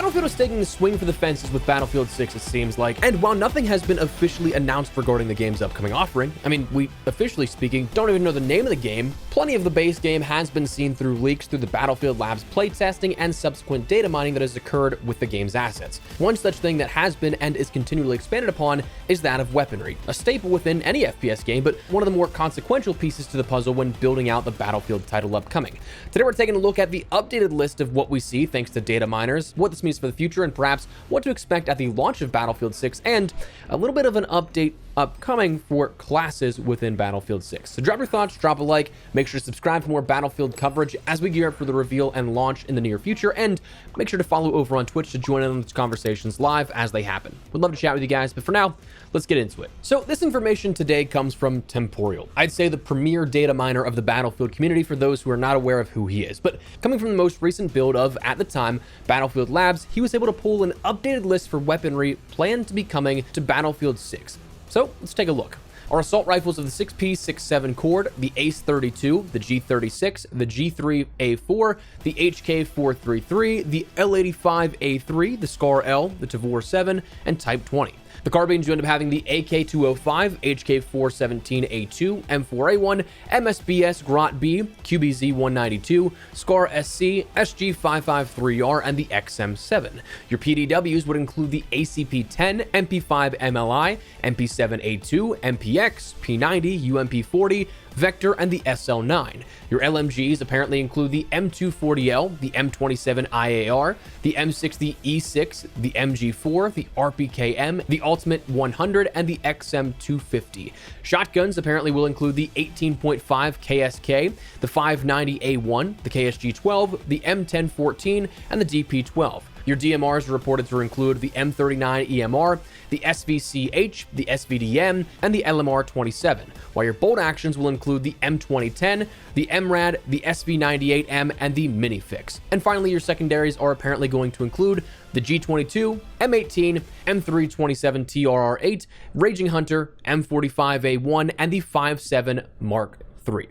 Battlefield is taking a swing for the fences with Battlefield 6, it seems like, and while nothing has been officially announced regarding the game's upcoming offering, I mean, we, officially speaking, don't even know the name of the game, plenty of the base game has been seen through leaks through the Battlefield Labs playtesting and subsequent data mining that has occurred with the game's assets. One such thing that has been and is continually expanded upon is that of weaponry, a staple within any FPS game, but one of the more consequential pieces to the puzzle when building out the Battlefield title upcoming. Today we're taking a look at the updated list of what we see thanks to data miners, what this means for the future, and perhaps what to expect at the launch of Battlefield 6, and a little bit of an update upcoming for classes within Battlefield 6. So drop your thoughts, drop a like, make sure to subscribe for more Battlefield coverage as we gear up for the reveal and launch in the near future, and make sure to follow over on Twitch to join in on these conversations live as they happen. Would love to chat with you guys, but for now, let's get into it. So this information today comes from Temporal. I'd say the premier data miner of the Battlefield community for those who are not aware of who he is, but coming from the most recent build of, at the time, Battlefield Labs, he was able to pull an updated list for weaponry planned to be coming to Battlefield 6. So let's take a look. Our assault rifles of the 6P67 Cord, the ACE-32, the G36, the G3A4, the HK433, the L85A3, the SCAR-L, the Tavor 7, and Type 20. The carbines, you end up having the AK-205, HK417A2, M4A1, MSBS Grot B, QBZ-192, SCAR-SC, SG553R, and the XM7. Your PDWs would include the ACP-10, MP5MLI, MP7A2, MPX, P90, UMP40, Vector, and the SL9. Your LMGs apparently include the M240L, the M27IAR, the M60E6, the MG4, the RPKM, the Ultimate 100, and the XM250. Shotguns apparently will include the 18.5 KSK, the 590A1, the KSG-12, the M1014, and the DP-12. Your DMRs are reported to include the M39 EMR, the SVCH, the SVDM, and the LMR-27, while your bolt actions will include the M2010, the MRAD, the SV98M, and the Minifix. And finally, your secondaries are apparently going to include the G22, M18, M327 TRR8, Raging Hunter, M45A1, and the 5.7 Mark III.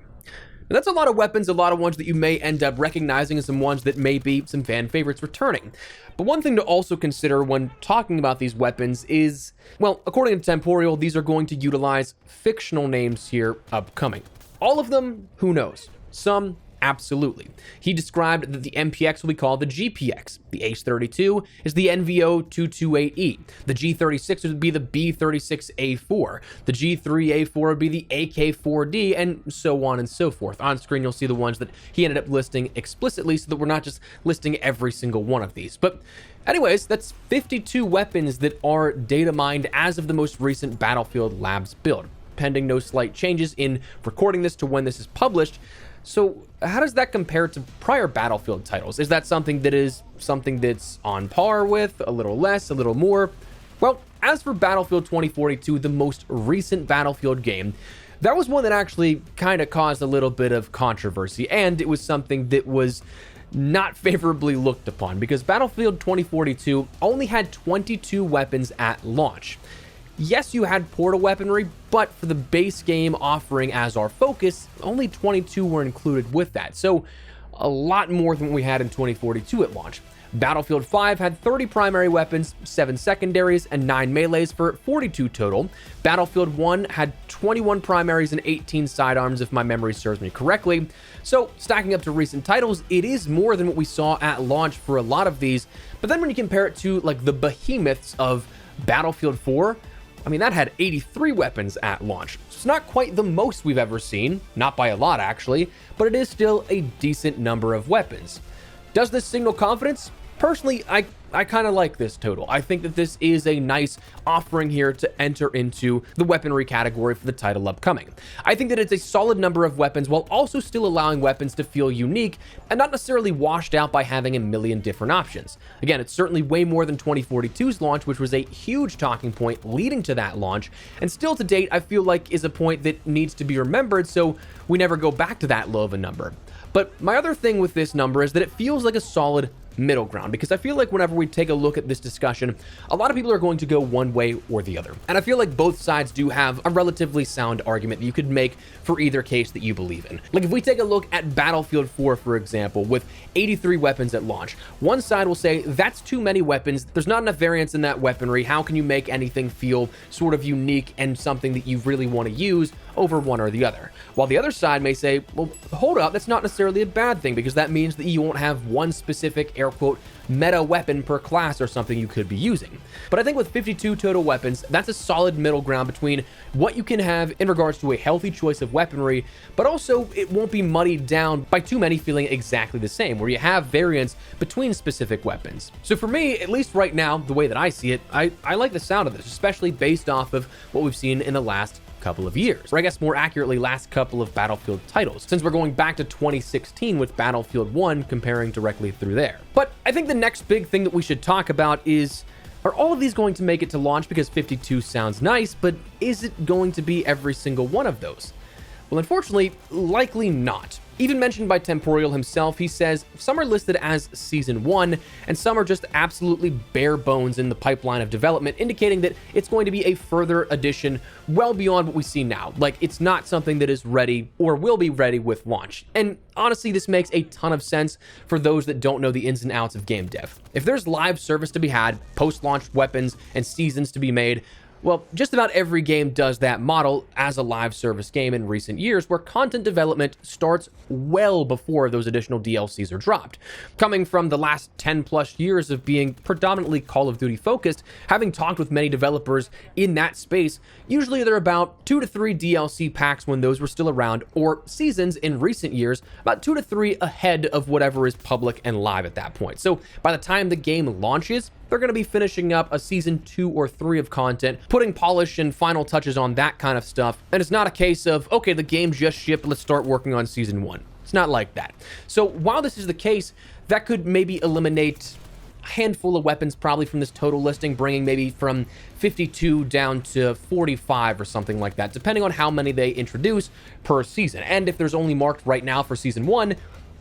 Now, that's a lot of weapons, a lot of ones that you may end up recognizing, and some ones that may be some fan favorites returning. But one thing to also consider when talking about these weapons is, well, according to Temporal, these are going to utilize fictional names here upcoming. All of them, who knows? Some, absolutely. He described that the MPX will be called the GPX. The ACE-32 is the NVO-228E. The G36 would be the B36A4. The G3A4 would be the AK-4D, and so on and so forth. On screen, you'll see the ones that he ended up listing explicitly so that we're not just listing every single one of these. But anyways, that's 52 weapons that are data mined as of the most recent Battlefield Labs build, pending no slight changes in recording this to when this is published. So how does that compare to prior Battlefield titles? Is that something that's on par with, a little less, a little more? Well, as for Battlefield 2042, the most recent Battlefield game, that was one that actually kind of caused a little bit of controversy, and it was something that was not favorably looked upon because Battlefield 2042 only had 22 weapons at launch. Yes, you had portal weaponry, but for the base game offering as our focus, only 22 were included with that, so a lot more than we had in 2042 at launch. Battlefield 5 had 30 primary weapons, 7 secondaries, and 9 melees for 42 total. Battlefield 1 had 21 primaries and 18 sidearms, if my memory serves me correctly. So, stacking up to recent titles, it is more than what we saw at launch for a lot of these, but then when you compare it to like the behemoths of Battlefield 4, I mean, that had 83 weapons at launch. So it's not quite the most we've ever seen, not by a lot actually, but it is still a decent number of weapons. Does this signal confidence? Personally, I kind of like this total. I think that this is a nice offering here to enter into the weaponry category for the title upcoming. I think that it's a solid number of weapons while also still allowing weapons to feel unique and not necessarily washed out by having a million different options. Again, it's certainly way more than 2042's launch, which was a huge talking point leading to that launch, and still to date, I feel like is a point that needs to be remembered so we never go back to that low of a number. But my other thing with this number is that it feels like a solid middle ground, because I feel like whenever we take a look at this discussion, a lot of people are going to go one way or the other. And I feel like both sides do have a relatively sound argument that you could make for either case that you believe in. Like if we take a look at Battlefield 4, for example, with 83 weapons at launch, one side will say that's too many weapons. There's not enough variance in that weaponry. How can you make anything feel sort of unique and something that you really want to use over one or the other? While the other side may say, well, hold up, that's not necessarily a bad thing, because that means that you won't have one specific, air quote, meta weapon per class or something you could be using. But I think with 52 total weapons, that's a solid middle ground between what you can have in regards to a healthy choice of weaponry, but also it won't be muddied down by too many feeling exactly the same, where you have variance between specific weapons. So for me, at least right now, the way that I see it, I like the sound of this, especially based off of what we've seen in the last couple of years, or I guess more accurately last couple of Battlefield titles, since we're going back to 2016 with Battlefield 1, comparing directly through there. But I think the next big thing that we should talk about is, are all of these going to make it to launch? Because 52 sounds nice, but is it going to be every single one of those? Well, unfortunately, likely not. Even mentioned by Temporal himself, he says some are listed as Season 1, and some are just absolutely bare bones in the pipeline of development, indicating that it's going to be a further addition well beyond what we see now. Like, it's not something that is ready or will be ready with launch. And honestly, this makes a ton of sense for those that don't know the ins and outs of game dev. If there's live service to be had, post-launch weapons, and seasons to be made, well, just about every game does that model as a live service game in recent years, where content development starts well before those additional DLCs are dropped. Coming from the last 10 plus years of being predominantly Call of Duty focused, having talked with many developers in that space, usually they're about 2 to 3 DLC packs when those were still around, or seasons in recent years, about 2 to 3 ahead of whatever is public and live at that point. So by the time the game launches, they're going to be finishing up a season 2 or 3 of content, putting polish and final touches on that kind of stuff. And it's not a case of, okay, the game just shipped, let's start working on season 1. It's not like that. So while this is the case, that could maybe eliminate a handful of weapons probably from this total listing, bringing maybe from 52 down to 45 or something like that, depending on how many they introduce per season. And if there's only marked right now for season 1,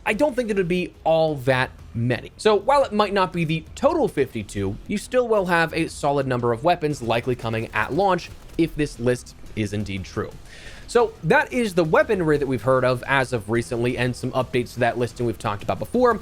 I don't think that it would be all that many. So while it might not be the total 52, you still will have a solid number of weapons likely coming at launch if this list is indeed true. So that is the weaponry that we've heard of as of recently, and some updates to that listing we've talked about before.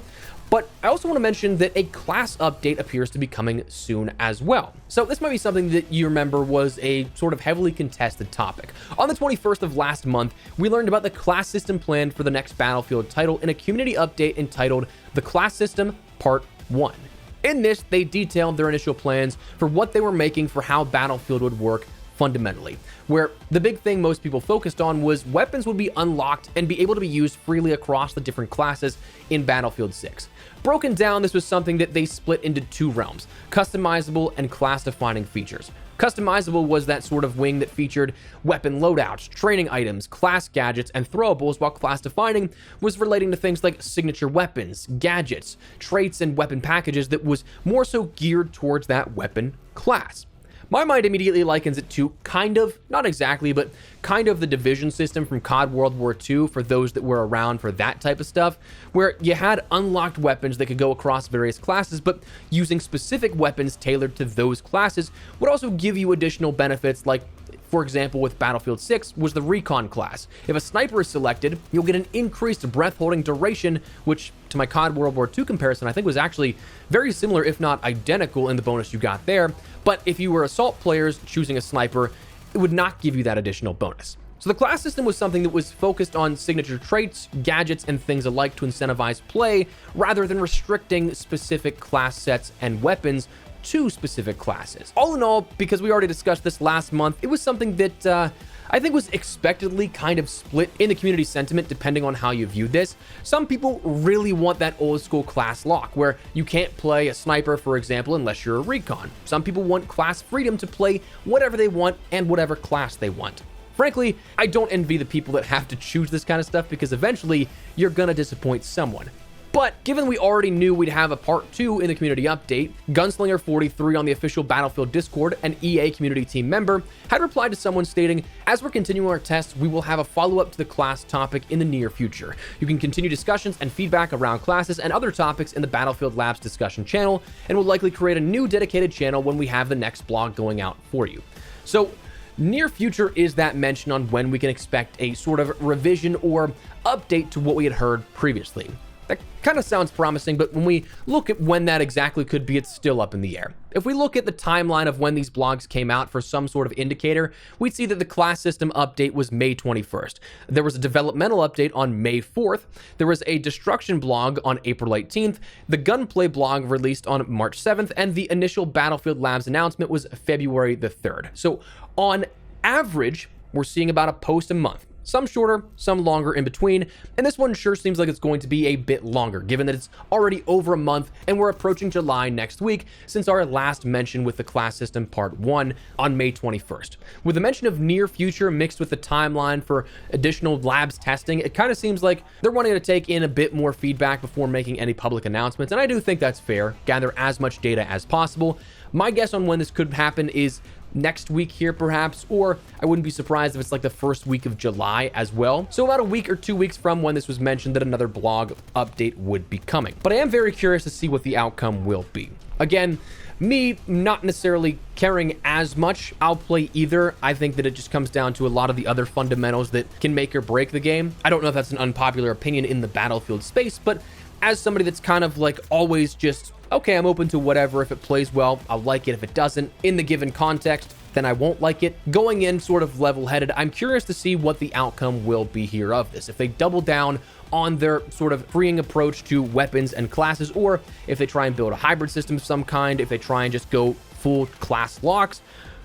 But I also want to mention that a class update appears to be coming soon as well. So this might be something that you remember was a sort of heavily contested topic. On the 21st of last month, we learned about the class system planned for the next Battlefield title in a community update entitled The Class System Part 1. In this, they detailed their initial plans for what they were making for how Battlefield would work fundamentally, where the big thing most people focused on was weapons would be unlocked and be able to be used freely across the different classes in Battlefield 6. Broken down, this was something that they split into 2 realms, customizable and class-defining features. Customizable was that sort of wing that featured weapon loadouts, training items, class gadgets, and throwables, while class-defining was relating to things like signature weapons, gadgets, traits, and weapon packages that was more so geared towards that weapon class. My mind immediately likens it to kind of, not exactly, but kind of the division system from COD World War II for those that were around for that type of stuff, where you had unlocked weapons that could go across various classes, but using specific weapons tailored to those classes would also give you additional benefits, like, for example, with Battlefield 6 was the Recon class. If a sniper is selected, you'll get an increased breath-holding duration, which, to my COD World War II comparison, I think was actually very similar, if not identical, in the bonus you got there. But if you were assault players choosing a sniper, it would not give you that additional bonus. So the class system was something that was focused on signature traits, gadgets, and things alike to incentivize play, rather than restricting specific class sets and weapons to specific classes. All in all, because we already discussed this last month, it was something that I think was expectedly kind of split in the community sentiment depending on how you view this. Some people really want that old school class lock where you can't play a sniper, for example, unless you're a recon. Some people want class freedom to play whatever they want and whatever class they want. Frankly, I don't envy the people that have to choose this kind of stuff, because eventually you're gonna disappoint someone. But given we already knew we'd have a part 2 in the community update, Gunslinger43 on the official Battlefield Discord, an EA community team member, had replied to someone stating, "As we're continuing our tests, we will have a follow-up to the class topic in the near future. You can continue discussions and feedback around classes and other topics in the Battlefield Labs discussion channel, and we'll likely create a new dedicated channel when we have the next blog going out for you." So near future is that mention on when we can expect a sort of revision or update to what we had heard previously. That kind of sounds promising, but when we look at when that exactly could be, it's still up in the air. If we look at the timeline of when these blogs came out for some sort of indicator, we'd see that the class system update was May 21st. There was a developmental update on May 4th. There was a destruction blog on April 18th. The gunplay blog released on March 7th, and the initial Battlefield Labs announcement was February the 3rd. So on average, we're seeing about a post a month. Some shorter, some longer in between, and this one sure seems like it's going to be a bit longer, given that it's already over a month and we're approaching July next week since our last mention with the class system part 1 on May 21st. With the mention of near future mixed with the timeline for additional labs testing, it kind of seems like they're wanting to take in a bit more feedback before making any public announcements, and I do think that's fair. Gather as much data as possible. My guess on when this could happen is next week here perhaps, or I wouldn't be surprised if it's like the first week of July as well. So about a week or 2 weeks from when this was mentioned that another blog update would be coming. But I am very curious to see what the outcome will be. Again, me not necessarily caring as much. I'll play either. I think that it just comes down to a lot of the other fundamentals that can make or break the game. I don't know if that's an unpopular opinion in the Battlefield space, but as somebody that's kind of like always just, okay, I'm open to whatever. If it plays well, I'll like it. If it doesn't, in the given context, then I won't like it. Going in sort of level-headed, I'm curious to see what the outcome will be here of this. If they double down on their sort of freeing approach to weapons and classes, or if they try and build a hybrid system of some kind, if they try and just go full class locks,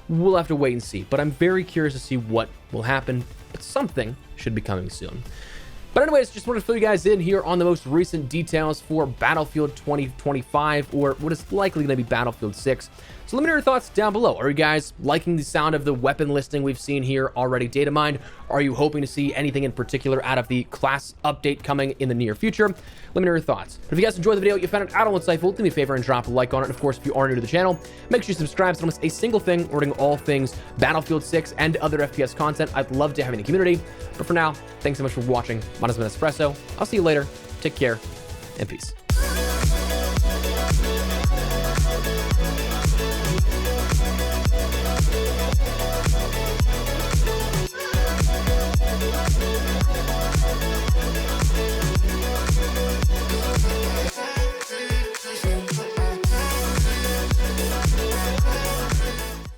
we'll have to wait and see. But I'm very curious to see what will happen, but something should be coming soon. But anyways, just wanted to fill you guys in here on the most recent details for Battlefield 2025, or what is likely going to be Battlefield 6. So let me know your thoughts down below. Are you guys liking the sound of the weapon listing we've seen here already, Datamined? Are you hoping to see anything in particular out of the class update coming in the near future? Let me know your thoughts. But if you guys enjoyed the video, you found it out on insightful, do me a favor and drop a like on it. And of course, if you are new to the channel, make sure you subscribe so you don't miss a single thing regarding all things Battlefield 6 and other FPS content. I'd love to have in the community. But for now, thanks so much for watching. My name is Espresso. I'll see you later. Take care and peace.